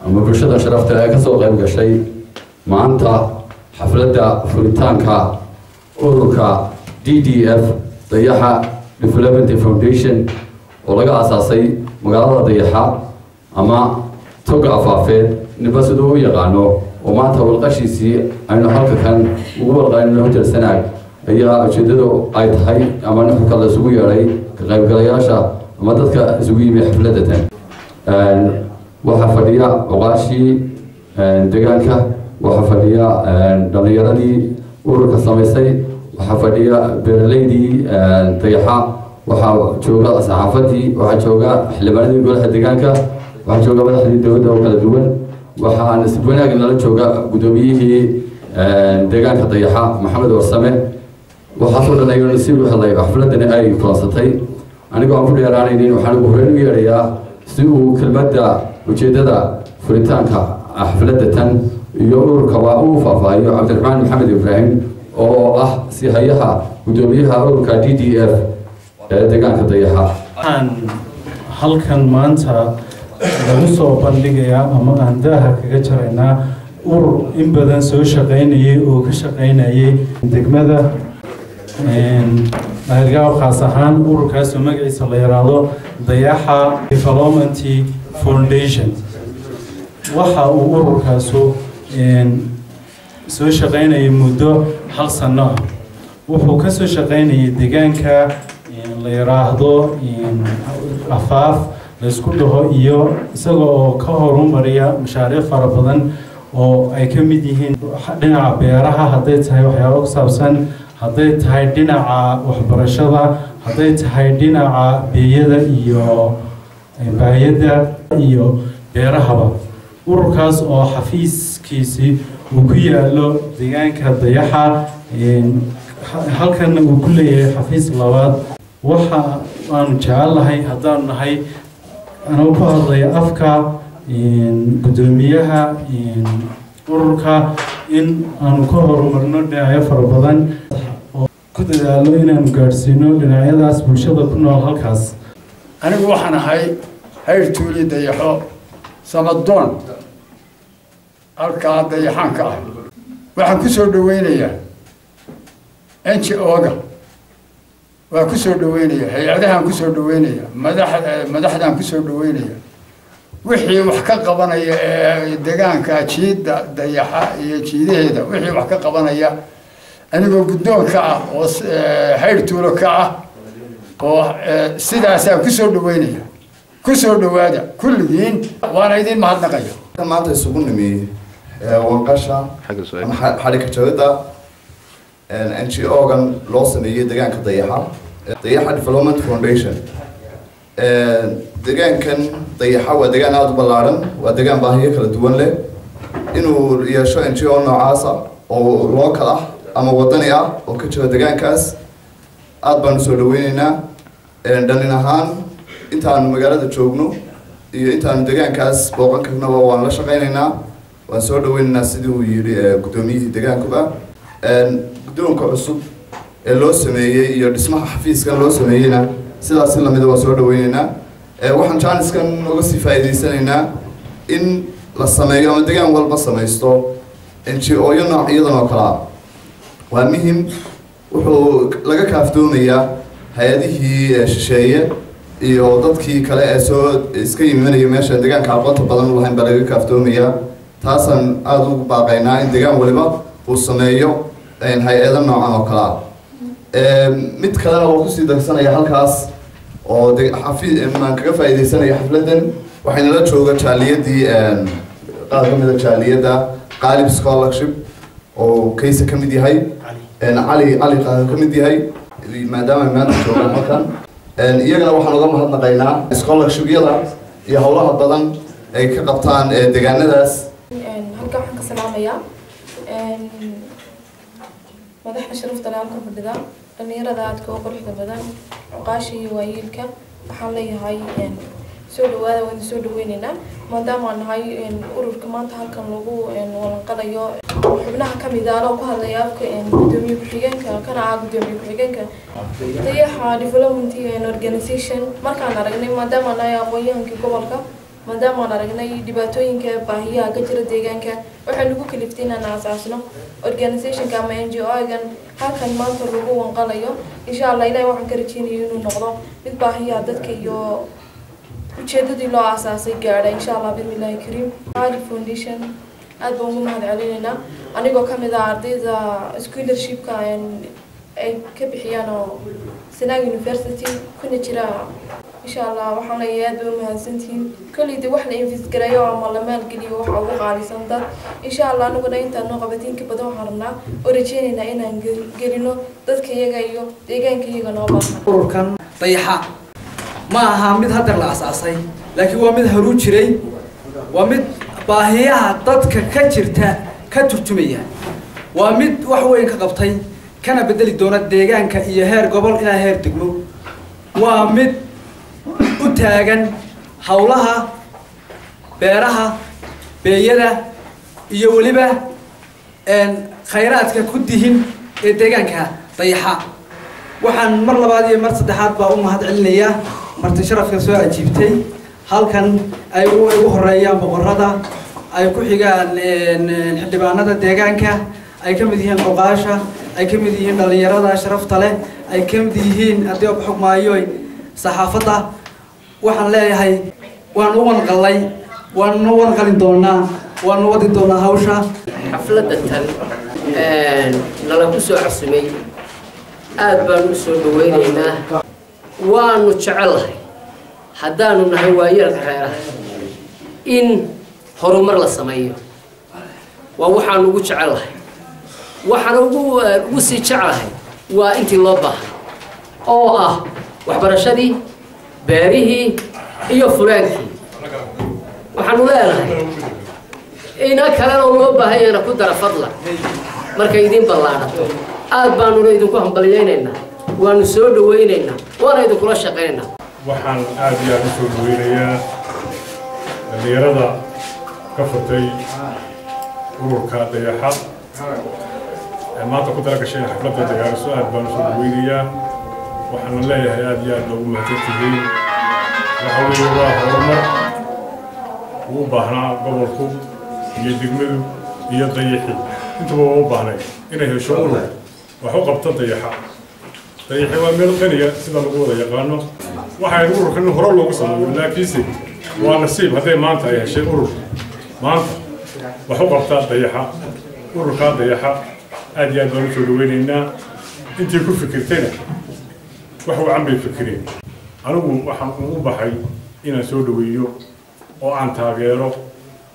أما برشة شرفت كسو قيب قشي ما أنت حفلة فريتانكا أوركا DDF ضيحة Development Foundation ولقى أساسي مقالة ضيحة أما توقع فافين نبسطه يقانو وما تقول قشيسي أنه حلقة كان وقال إنه جلسنا هي أجدده أي تحي أما نحكي الله سوي عليه كغيب قلياشة أما تذكر سوي بحفلتين وحفلية وغاشي دجاجة وحفلية دليراني ورك السميسي وحفلية برليدي طيحة وحجوجا صحافتي وحجوجا حلباني يقول حدجاجة وحجوجا بدأ حديد دوده وكذا دول وحنسبنا قلنا جوجا قدوميه دجاجة طيحة محمد ورسمه وحصلنا يوم نسيب وحلا حفلتنا أي فرصتي أنا قام في اليرانيين وحنا بحرين ويريا سو كلمة وجددا فريتانكا حفلة يور كواو فافايو عبد الرحمن محمد إبراهيم أو سيحيها ودوبيها أوركا DDF دكان كضيحة. هل كان مانتا لمسوا بندقيا أما عندها كجرنا إن بدن سو شقيني وكشقيني دكمة هرجعوا خاصهان أوركاس ومجلس الليرالو ضياحة Development Foundation وحا أوركاسو سو شقيني مدة هل سنة وحو كسو شقيني دجانكا ليراهدو أفاف لسكوده إيو سجوا كهرون بريا مشاريع فربضن أو أي كميديهن دنا بيرها هديت هاي وحياة أكسابسن هديت هاي دنا وحبرشة هديت هاي دنا بيدا إيو بايدا إيو بيرها وركاز أو حفيز كيسي وكيا له ديان كضيحة هل كان وكل حفيز لواد وحا أنا جعل هاي هدان هاي أنا وكهذا أفكار قدوميها وركا إن أنا كهر مرنا دعاية فربضان كده قالوا إن مقارسينه دعاية داس برشة كنا هالكاس أنا وحنا هاي تولي ديحو سمدون أركا ديحان كا وحن كسر دوينيا أنت أوجا وكسر دوينيا هي عدها كسر دوينيا مدحنا كسر دوينيا وحي وحكا قبنايا دغانكا جيد ديحا iyo jiideeda wixii wax ka qabanaya anigoo guddoonka ah oo hayrtuulo ka ah oo sidaas ku soo dhawaada kulligiin waan idin mahadnaqayo maanta isugu nimi wanqasha xarika jawada NGO-gan loo sameeyay deegaanka dayaxa Development Foundation deegaankan dayaxa waa deegaan aad u ballaaran waa deegaan baahiyo kala duwan leh inuu yeesho NGO noocaas oo local ah ama wadani ah oo ka jira deegaankaas aad baan soo dhaweynaynaa dhalin ahaan intaan magaalada joogno iyo intaan deegaankaas booqan karnaba waan la shaqeynaynaa waan soo dhaweynaynaa sidii uu yiri gudoomiyihii deegaankuba guddoonka cusub ee loo sameeyay iyo dhismaha xafiiskan loo sameeyayna sidaas la mid ah waa soo dhaweynaynaa waxaan jaaniskan uga sii faa'iideysanaynaa in la sameeyo ama deegaan walba samaysto NGO-yo noocyadan oo kala waa muhiim wuxuu laga kaaftoomayaa hay'adihii shisheeye iyo dadkii kale ee soo iska yimaanaya meesha deegaanka aqoonta badan u lahayn baa laga kaaftoomayaa taasan aad ugu baaqaynaa in deegaan waliba uu sameeyo hay-ado noocan oo kala mid kalena oo ku sii darsanaya halkaas oo maan kaga faa'iideysanaya xafladan waxayna la jooga jaaliyadii qaar ka mid ah jaaliyada Qalib Scholarship oo kaysa ka mid yahay Ali qaar ka mid yahay maadaama maanta joogaan halkan iyagana waxaan uga mahadnaqaynaa scholarship-yada iyo howlaha badan ay ka qabtaan deegaanadaas halka waxaan ka salaamayaa madaxda sharafta leh halka fadhida dhalinyarada aadka u quruxda badan cuqaasha iyo waayeelka waxaan leeyahay soo dhawaada waan soo dhaweynaynaa maadaama aan nahay ururka maanta halkan lagu walanqalayo xubnaha ka mid ah oo ku hadlaya afka gudoomiye ku-xigeenka kana ah gudoomiye ku-xigeenka dayaxa Development Organization markaan aragnay maadaama nahay aqoonyahankii gobolka maadaama aan aragnay dhibaatooyinka baahiyaha ka jira deegaanka waxay nagu kaliftay inaan aasaasno organizationka ama NGO-gan halkan maanta lagu wanqalayo insha Allah ilaahay waxaan ka rajeynayaa inuu noqdo mid baahiyaha dadka iyo ujeedadii loo aasaasay gaadha insha Allah bismillaahi kariim Ali Foundation aad baan ugu mahadcelinaynaa anigoo ka mid ah ardayda scholarship-ka ay ka bixiyaan oo Sanaag University kuna jira insha Allah waxaan leeyahay aad baan u mahadsantihiin kulliida wax la invest gareeyo ama la maalgeliyo waxa ugu qaalisan dad insha Allah anaguna intaan noo qabatiin ka badan waxaan rabnaa oo rajeynaynaa inaan gelino dadka iyaga iyo deegaanka iyaga noo baahan ururkan dayaxa ma aha mid hadda la asaasay laakiin waa mid haru jiray waa mid baahiyaha dadka ka jirta ka turjumaya waa mid wax weyn ka qabtay kana bedeli doona deegaanka iyo heer gobol ilaa heer degmo waa mid u taagan hawlaha beeraha beeyada iyo waliba khayraadka ku dihin ee deegaanka dayaxa waxaan mar labaad iyo mar saddexaad baa u mahadcelinayaa marti sharafka soo ajiibtay halkan ay ugu horeeyaan boqorada ay ku xigaan xildhibaanada deegaanka ay ka mid yihiin oqaasha ay ka mid yihiin dhalinyarada sharafta leh ay ka mid yihiin haddii ku xukmaayo saxaafadda waxaan leeyahay waan u wanqalay waan u wanqalin doonaa waan u wadi doonaa hawsha xafladda tan nala ku soo cusubay aad baan u soo dhaweynaynaa waanu jecelahay haddaanu nahay waayeelka reeraha in horumar la sameeyo waa waxaan ugu jecelahay waxaan ugu sii jecelahay waa intii loo baahay oo ah waxbarashadii beerihii iyo fulaankii waxaanu leenahay ina kalena loo baahayana ku dara fadlan markay idin ballaadhato aad baanuna idinku hambaliyaynaynaa waanu soo dhawaynaynaa waana idinkula shaqaynaynaa waxaan aad iyo aad u soo dhawaynayaa dhalinyarada ka furtay ururka dayaxa ee maanta ku talagashay xafladda dagaaliso aad baan u soo dhawaynayaa waxaana leeyahay aad iyo aad loogu mahadsantihiin waxa weeye waa horumar uu baahnaa gobolku iyo degmadu iyo dayaxi intuba waa u baahnay inay hesho urur wax u qabta dayaxa dayaxi waa meel qaniya sida lagu wada yaqaano waxaan ururkan hore loogu sameeyo laakiinse waa nasiib hadday maanta ay heshay urur maanta wax u qabta dayaxa ururka dayaxa aad iyo aad baan u soo dhawaynaynaa intii ku fikirtayna wax wacan bay fikireen anigu waxaan ugu baxay inaan soo dhaweeyo oo aan taageero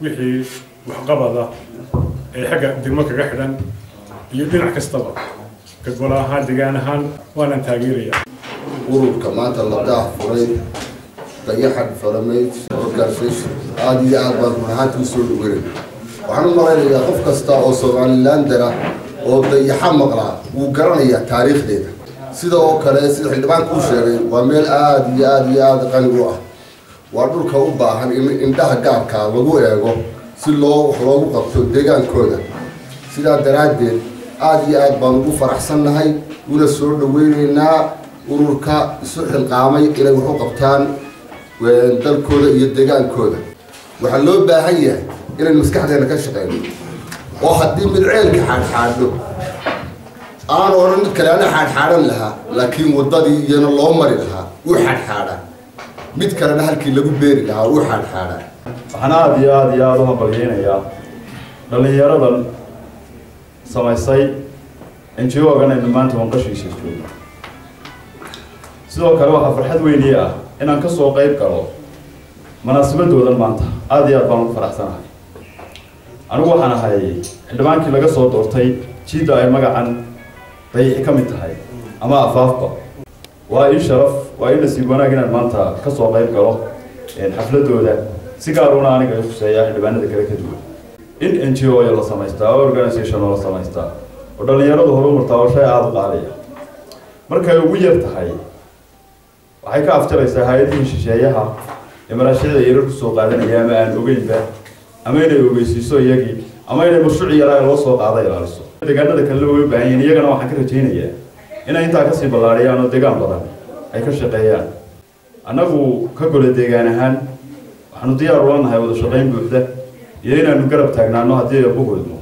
wixii waxqabada ee xagga degmo kaga xidhan iyo dhinac kastaba ka gol ahaan deegaan ahaan waanaan taageerayaa ururka maanta la daahfuray dayaxa development organization aad iyo aad baan run ahaantii usoo dhaweynay waxaan u malaynayaa qof kasta oo somalilandera oo dayaxa maqlaa wuu garanayaa taariikhdeeda sida oo kale sida xildhibaanku u sheegay waa meel aad iyo aad qani u ah waa dhulka u baahan in indhaha gaarka lagu eego si loogu qabto deegaankooda sidaa daraaddeed aad iyo aad baan ugu faraxsannahay una soo dhaweynaynaa ururka isu xilqaamay inay wax u qabtaan dalkooda iyo deegaankooda waxaa loo baahan yahay inaynu maskaxdeena ka shaqeyno oo haddii mid ceelka xaadxaadho aan odhan mid kale ana xaadxaadhan lahaa laakiin waddadii iyana loo mari lahaa uu xaadxaadhaa mid kalena halkii lagu beeri lahaa uu xaadxaadhaa waxaan aad iyo aad u hambalyaynayaa dhallinyaradan samaysay NGO-gan aynu maanta wanqashiisa joogo sidoo kale waxaa farxad weynii ah inaan ka soo qayb galo munaasabadoodan maanta aad iyo aad baan ugu faraxsanahay anigu waxaan ahay xildhibaankii laga soo doortay jiidda ay magacan dayaxi ka mid tahay ama afaafba waa ii sharaf waa ii nasiib wanaag inaan maanta ka soo qayb galo xafladooda si gaaruna aniga ay khuseeyaa xildhibaanada kale ka duwan in NGO la samaystaa oo organization la samaystaa oo dhalinyaradu horumartaa oo shay aad u qaaliya markay ugu yar tahay waxay ka afjaraysaa hay'adihii shisheeyaha ee maraashicda yarar ku soo qaadanaya ama aan ogeynba ama inay ogeysiiso iyagii ama inay mashruuc yaraa loo soo qaaday ilaaliso deegaanada kale way u baahan yihiin iyagana waxaan ka rajaynayaa inay intaa kasii ballaariyaan oo deegaan badan ay ka shaqeeyaan annagu ka gole deegaan ahaan waxaanu diyaar ula nahay wada shaqayn buuxda iyo inaanu garab taagnaano haddii ay ugu hoydno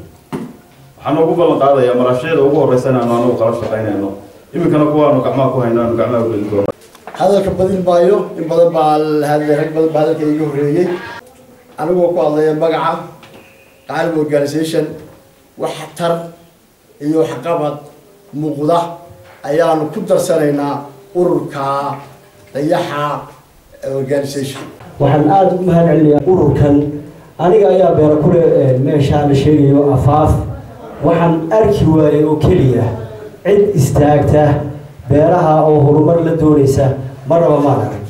waxaanu ugu ballan qaadayaa maraashiicda ugu horreysa inaanu anagu kala shaqaynayno iminkana kuwaanu gacmaha ku hayno aanu gacmaha u gelin doono hadalka badin maayo in badan baa la hadlay rag badan baa hadalka iga horreeyey anigoo ku hadlaya magaca qaalib organisation wax tar iyo waxqabad muuqda ayaanu ku darsanaynaa ururka dayaxa organisation waxaan aada u mahad celinayaa ururkan aniga ayaa beera kule meeshaa la sheegayo afaaf waxaan arki waayay oo keliya cid istaagta beeraha oo horumar la doonaysa marnaba maan arag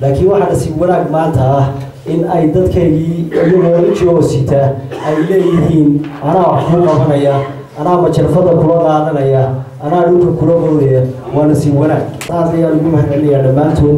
laakiin waxaana si wanaag maanta ah in ay dadkaygii iyagoo ijoo sita ay leeyihiin anaa wax kuu qabanaya anaa majarfada kula qaadanaya anaa dhulka kula qowdaya waana si wanaag aad ayaan ugu mahad celinayaa dhammaantood